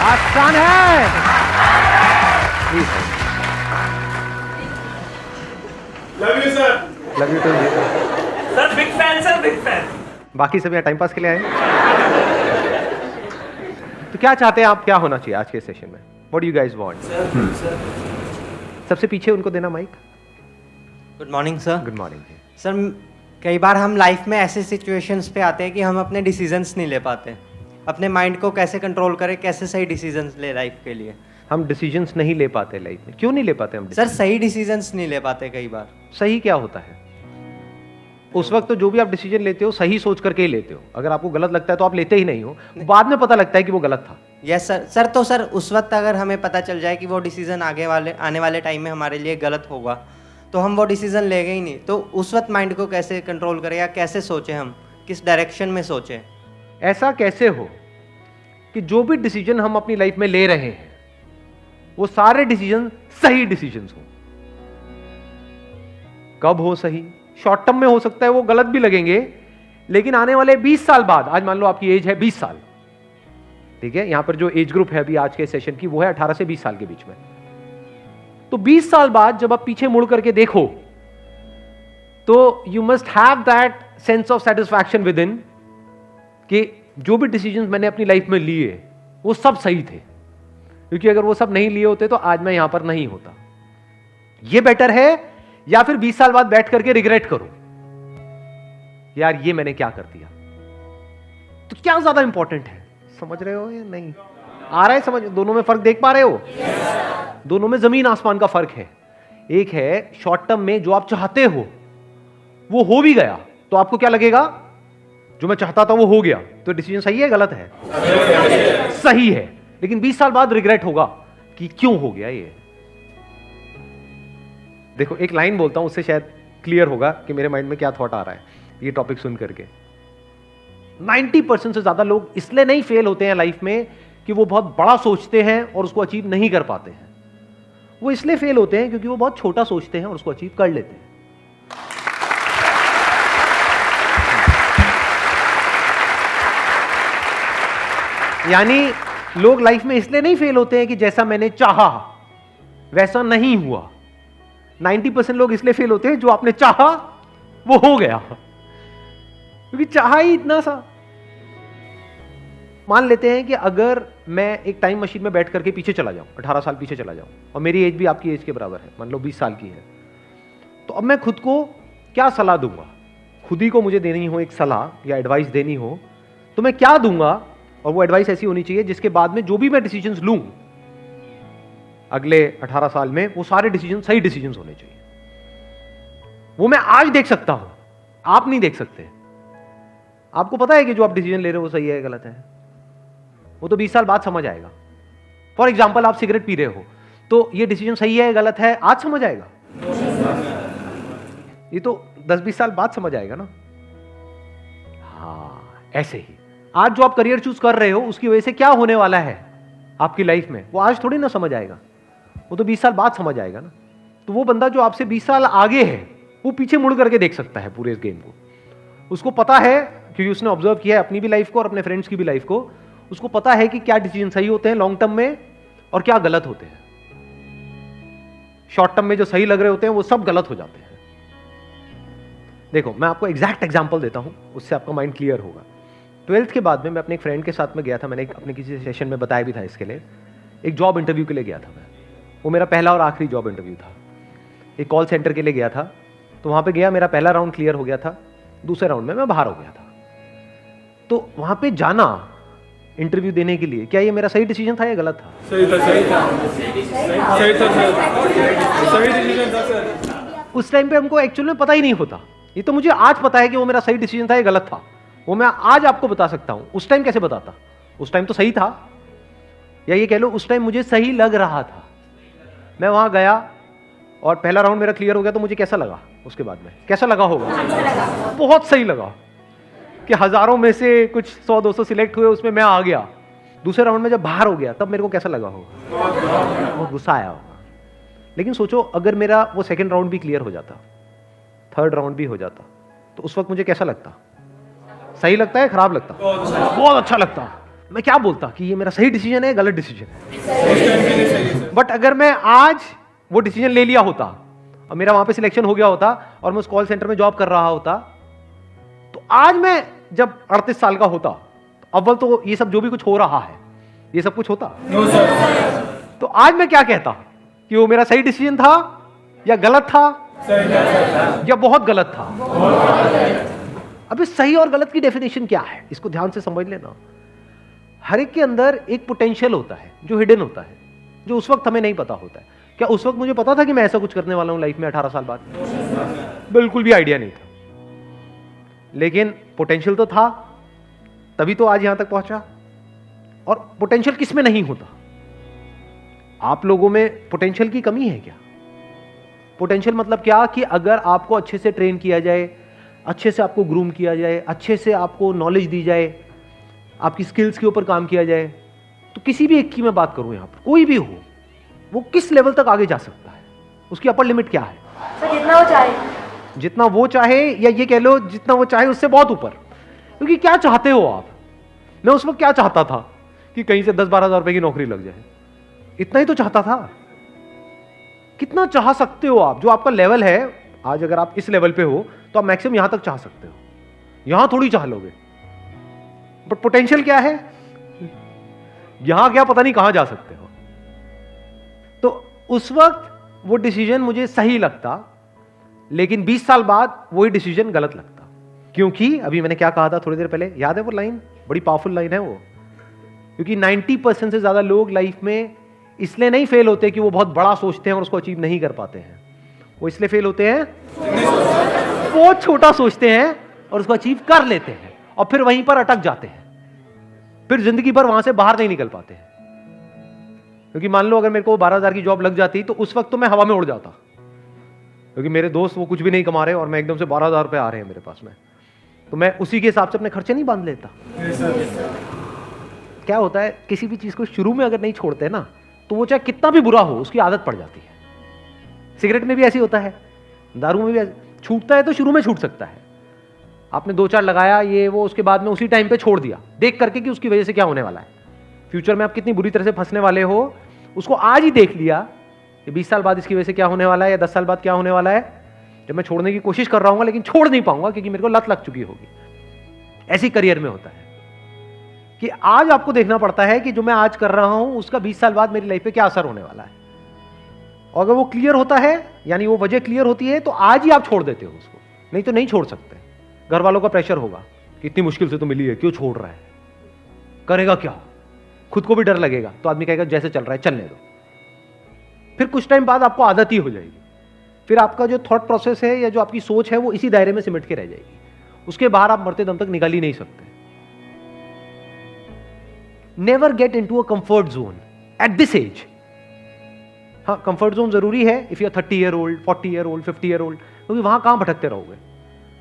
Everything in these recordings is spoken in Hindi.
आसान है। Love you sir. Love you too. Sir big fan, sir big fan. बाकी सब यहाँ टाइम पास के लिए आए। तो क्या चाहते हैं आप, क्या होना चाहिए आज के सेशन में? What do you guys want? सबसे पीछे उनको देना mic. Good morning sir. Good morning. Sir कई बार हम लाइफ में ऐसे सिचुएशंस पे आते हैं कि हम अपने डिसीजंस नहीं ले पाते। अपने माइंड को कैसे कंट्रोल करें, कैसे सही डिसीजंस ले लाइफ के लिए? हम डिसीजंस नहीं ले पाते लाइफ में। क्यों नहीं ले पाते हम? सर सही डिसीजंस नहीं ले पाते कई बार। सही क्या होता है? उस वक्त तो जो भी आप डिसीजन लेते हो सही सोच करके ही लेते हो। अगर आपको गलत लगता है तो आप लेते ही नहीं हो, बाद में पता लगता है कि वो गलत था। Yes sir. सर उस वक्त अगर हमें पता चल जाए कि वो डिसीजन आने वाले टाइम में हमारे लिए गलत होगा तो हम वो डिसीजन लेंगे ही नहीं। तो उस वक्त माइंड को कैसे कंट्रोल करें या कैसे सोचें, हम किस डायरेक्शन में सोचें? ऐसा कैसे हो कि जो भी डिसीजन हम अपनी लाइफ में ले रहे हैं वो सारे डिसीजन सही डिसीजंस हो। कब हो सही? शॉर्ट टर्म में हो सकता है वो गलत भी लगेंगे, लेकिन आने वाले 20 साल बाद, आज मान लो आपकी एज है 20 साल, ठीक है? यहां पर जो एज ग्रुप है अभी आज के सेशन की वो है 18 से 20 साल के बीच में। तो 20 साल बाद जब आप पीछे मुड़ करके देखो तो you must have that sense of satisfaction with in कि जो भी डिसीजंस मैंने अपनी लाइफ में लिए वो सब सही थे, क्योंकि अगर वो सब नहीं लिए होते तो आज मैं यहां पर नहीं होता। ये बेटर है या फिर 20 साल बाद बैठ करके रिग्रेट करो यार ये मैंने क्या कर दिया? तो क्या ज्यादा इंपॉर्टेंट है? समझ रहे हो या नहीं? आ रहा है समझ? दोनों में फर्क देख पा रहे हो? दोनों में जमीन आसमान का फर्क है। एक है शॉर्ट टर्म में जो आप चाहते हो वो हो भी गया तो आपको क्या लगेगा? जो मैं चाहता था वो हो गया, तो डिसीजन सही है गलत है? सही है। लेकिन 20 साल बाद रिग्रेट होगा कि क्यों हो गया ये। देखो एक लाइन बोलता हूं, उससे शायद क्लियर होगा कि मेरे माइंड में क्या थॉट आ रहा है ये टॉपिक सुन करके। 90% से ज्यादा लोग इसलिए नहीं फेल होते हैं लाइफ में कि वो बहुत बड़ा सोचते हैं और उसको अचीव नहीं कर पाते हैं। वो इसलिए फेल होते हैं क्योंकि वो बहुत छोटा सोचते हैं और उसको अचीव कर लेते हैं। यानी लोग लाइफ में इसलिए नहीं फेल होते हैं कि जैसा मैंने चाहा वैसा नहीं हुआ। 90% लोग इसलिए फेल होते हैं जो आपने चाहा वो हो गया, क्योंकि चाहा ही इतना सा। मान लेते हैं कि अगर मैं एक टाइम मशीन में बैठ करके पीछे चला जाऊं, 18 साल पीछे चला जाऊं, और मेरी एज भी आपकी एज के बराबर है, मान लो 20 साल की है, तो अब मैं खुद को क्या सलाह दूंगा? खुद ही को मुझे देनी हो एक सलाह या एडवाइस देनी हो तो मैं क्या दूंगा? और वो एडवाइस ऐसी होनी चाहिए जिसके बाद में जो भी मैं डिसीजंस लूं अगले 18 साल में वो सारे डिसीजन सही डिसीजंस होने चाहिए। वो मैं आज देख सकता हूं, आप नहीं देख सकते। आपको पता है कि जो आप डिसीजन ले रहे हो वो सही है गलत है, वो तो 20 साल बाद समझ आएगा। फॉर एग्जाम्पल आप सिगरेट पी रहे हो तो ये डिसीजन सही है गलत है आज समझ आएगा? ये तो 10-20 साल बाद समझ आएगा ना। हाँ, ऐसे ही आज जो आप करियर चूज कर रहे हो उसकी वजह से क्या होने वाला है आपकी लाइफ में वो आज थोड़ी ना समझ आएगा, वो तो 20 साल बाद समझ आएगा ना। तो वो बंदा जो आपसे 20 साल आगे है वो पीछे मुड़ करके देख सकता है पूरे इस गेम को। उसको पता है, क्योंकि उसने ऑब्जर्व किया है अपनी भी लाइफ को और अपने फ्रेंड्स की भी लाइफ को। उसको पता है कि क्या डिसीजन सही होते हैं लॉन्ग टर्म में और क्या गलत होते हैं। शॉर्ट टर्म में जो सही लग रहे होते हैं वो सब गलत हो जाते हैं। देखो मैं आपको एग्जैक्ट एग्जांपल देता हूं, उससे आपका माइंड क्लियर होगा। 12th के बाद में मैं अपने एक फ्रेंड के साथ में गया था, मैंने अपने किसी सेशन में बताया भी था इसके लिए। एक जॉब इंटरव्यू के लिए गया था मैं, वो मेरा पहला और आखिरी जॉब इंटरव्यू था। एक कॉल सेंटर के लिए गया था, तो वहां पे गया, मेरा पहला राउंड क्लियर हो गया था, दूसरे राउंड में मैं बाहर हो गया था। तो वहां पे जाना इंटरव्यू देने के लिए, क्या ये मेरा सही डिसीजन था या गलत था? सही था, सही था, सही था सर, सही डिसीजन था सर। उस टाइम पे हमको एक्चुअल में पता ही नहीं होता। ये तो मुझे आज पता है कि वो मेरा सही डिसीजन था या गलत था, वो मैं आज आपको बता सकता हूं। उस टाइम कैसे बताता? उस टाइम तो सही था, या ये कह लो उस टाइम मुझे सही लग रहा था। मैं वहां गया और पहला राउंड मेरा क्लियर हो गया, तो मुझे कैसा लगा? उसके बाद में कैसा लगा होगा? बहुत सही लगा कि हजारों में से कुछ 100-200 सिलेक्ट हुए, उसमें मैं आ गया। दूसरे राउंड में जब बाहर हो गया तब मेरे को कैसा लगा होगा? बहुत गुस्सा आया होगा। लेकिन सोचो अगर मेरा वो सेकंड राउंड भी क्लियर हो जाता, थर्ड राउंड भी हो जाता, तो उस वक्त मुझे कैसा लगता? सही लगता है खराब लगता? बहुत अच्छा लगता। मैं क्या बोलता कि ये मेरा सही डिसीजन है, गलत डिसीजन है। उस टाइम के लिए सही है। बट अगर मैं आज वो डिसीजन ले लिया होता और मेरा वहां पे सिलेक्शन हो गया होता और मैं उस कॉल सेंटर में जॉब कर रहा होता, तो आज मैं जब 38 साल का होता, तो अव्वल तो ये सब जो भी कुछ हो रहा है ये सब कुछ होता। No sir. तो आज मैं क्या कहता कि वो मेरा सही डिसीजन था या गलत था सही था। या बहुत गलत था। अब इस सही और गलत की डेफिनेशन क्या है, इसको ध्यान से समझ लेना। हर एक के अंदर एक पोटेंशियल होता है जो हिडन होता है, जो उस वक्त हमें नहीं पता होता है। क्या उस वक्त मुझे पता था कि मैं ऐसा कुछ करने वाला हूं लाइफ में 18 साल बाद? बिल्कुल भी आइडिया नहीं था, लेकिन पोटेंशियल तो था, तभी तो आज यहां तक पहुंचा। और पोटेंशियल किस में नहीं होता? आप लोगों में पोटेंशियल की कमी है क्या? पोटेंशियल मतलब क्या कि अगर आपको अच्छे से ट्रेन किया जाए, अच्छे से आपको ग्रूम किया जाए, अच्छे से आपको नॉलेज दी जाए, आपकी स्किल्स के ऊपर काम किया जाए, तो किसी भी एक की मैं बात करूं, यहां पर कोई भी हो, वो किस लेवल तक आगे जा सकता है? उसकी अपर लिमिट क्या है? सर जितना वो चाहे। जितना वो चाहे, या ये कह लो जितना वो चाहे उससे बहुत ऊपर। क्योंकि क्या चाहते हो आप? मैं उस वक्त क्या चाहता था कि कहीं से 10-12 हज़ार रुपए की नौकरी लग जाए, इतना ही तो चाहता था। कितना चाह सकते हो आप? जो आपका लेवल है आज, अगर आप इस लेवल पे हो तो आप मैक्सिमम यहां तक चाह सकते हो, यहां थोड़ी चाह लोगे। बट पोटेंशियल क्या है? यहां क्या पता नहीं कहां जा सकते हो। तो उस वक्त वो डिसीजन मुझे सही लगता, लेकिन 20 साल बाद वही डिसीजन गलत लगता। क्योंकि अभी मैंने क्या कहा था थोड़ी देर पहले, याद है वो लाइन? बड़ी पावरफुल लाइन है वो। क्योंकि 90% से ज्यादा लोग लाइफ में इसलिए नहीं फेल होते कि वो बहुत बड़ा सोचते हैं और उसको अचीव नहीं कर पाते हैं। वो इसलिए फेल होते हैं, वो छोटा सोचते हैं और उसको अचीव कर लेते हैं और फिर वहीं पर अटक जाते हैं, फिर जिंदगी भर वहां से बाहर नहीं निकल पाते हैं। क्योंकि मान लो अगर मेरे को 12,000 की जॉब लग जाती तो उस वक्त तो मैं हवा में उड़ जाता, क्योंकि मेरे दोस्त वो कुछ भी नहीं कमा रहे और मैं एकदम से 12,000 रुपए आ रहे हैं मेरे पास में, तो मैं उसी के हिसाब से अपने खर्चे नहीं बांध लेता। क्या होता है, किसी भी चीज को शुरू में अगर नहीं छोड़ते ना, तो वो चाहे कितना भी बुरा हो उसकी आदत पड़ जाती है। सिगरेट में भी ऐसी होता है, दारू में भी छूटता है तो शुरू में छूट सकता है। आपने 2-4 लगाया ये वो, उसके बाद में उसी टाइम पे छोड़ दिया, देख करके कि उसकी वजह से क्या होने वाला है, फ्यूचर में आप कितनी बुरी तरह से फंसने वाले हो, उसको आज ही देख लिया कि 20 साल बाद इसकी वजह से क्या होने वाला है, या 10 साल बाद क्या होने वाला है, जब मैं छोड़ने की कोशिश कर रहा हूँ लेकिन छोड़ नहीं पाऊंगा क्योंकि मेरे को लत लग चुकी होगी। ऐसी करियर में होता है कि आज आपको देखना पड़ता है कि जो मैं आज कर रहा हूं उसका 20 साल बाद मेरी लाइफ पे क्या असर होने वाला है। और अगर वो क्लियर होता है, यानी वो वजह क्लियर होती है, तो आज ही आप छोड़ देते हो उसको, नहीं तो नहीं छोड़ सकते। घर वालों का प्रेशर होगा कि इतनी मुश्किल से तो मिली है, क्यों छोड़ रहा है, करेगा क्या, खुद को भी डर लगेगा, तो आदमी कहेगा जैसे चल रहा है चलने दो। फिर कुछ टाइम बाद आपको आदत ही हो जाएगी, फिर आपका जो थॉट प्रोसेस है या जो आपकी सोच है वो इसी दायरे में सिमट के रह जाएगी, उसके बाहर आप मरते दम तक निकल ही नहीं सकते। Never get into a comfort zone at this age. हाँ, कंफर्ट जोन जरूरी है if you are 30 year old, 40 year old, 50 year old, क्योंकि वहां कहां भटकते रहोगे,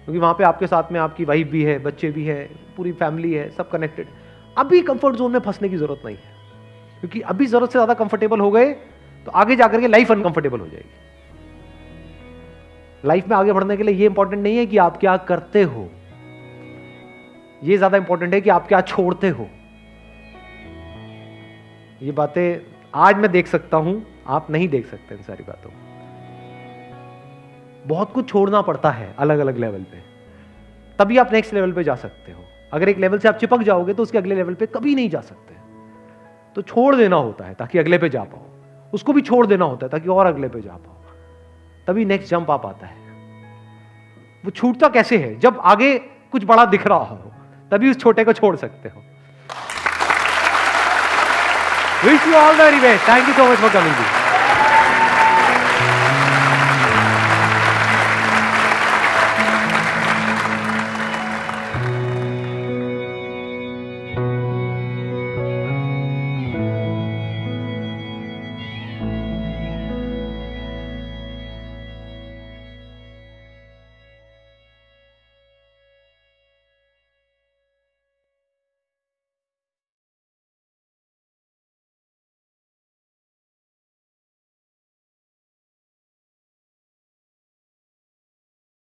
क्योंकि वहां पे आपके साथ में आपकी वाइफ भी है, बच्चे भी है, पूरी फैमिली है, सब कनेक्टेड। अभी कंफर्ट जोन में फंसने की जरूरत नहीं है, क्योंकि अभी जरूरत से ज्यादा कंफर्टेबल हो गए तो आगे जाकर के लाइफ अनकंफर्टेबल हो जाएगी। लाइफ में आगे बढ़ने के लिए ये इंपॉर्टेंट नहीं है कि आप क्या करते हो, ये ज्यादा इंपॉर्टेंट है कि आप क्या छोड़ते हो। ये बातें आज मैं देख सकता हूं, आप नहीं देख सकते इन सारी बातों। बहुत कुछ छोड़ना पड़ता है अलग अलग लेवल पे, तभी आप नेक्स्ट लेवल पे जा सकते हो। अगर एक लेवल से आप चिपक जाओगे तो उसके अगले लेवल पे कभी नहीं जा सकते। तो छोड़ देना होता है ताकि अगले पे जा पाओ, उसको भी छोड़ देना होता है ताकि और अगले पे जा पाओ, तभी नेक्स्ट जंप आप आता है। वो छूटता कैसे है? जब आगे कुछ बड़ा दिख रहा हो, तभी उस छोटे को छोड़ सकते हो। Wish you all the very best. Thank you so much for coming.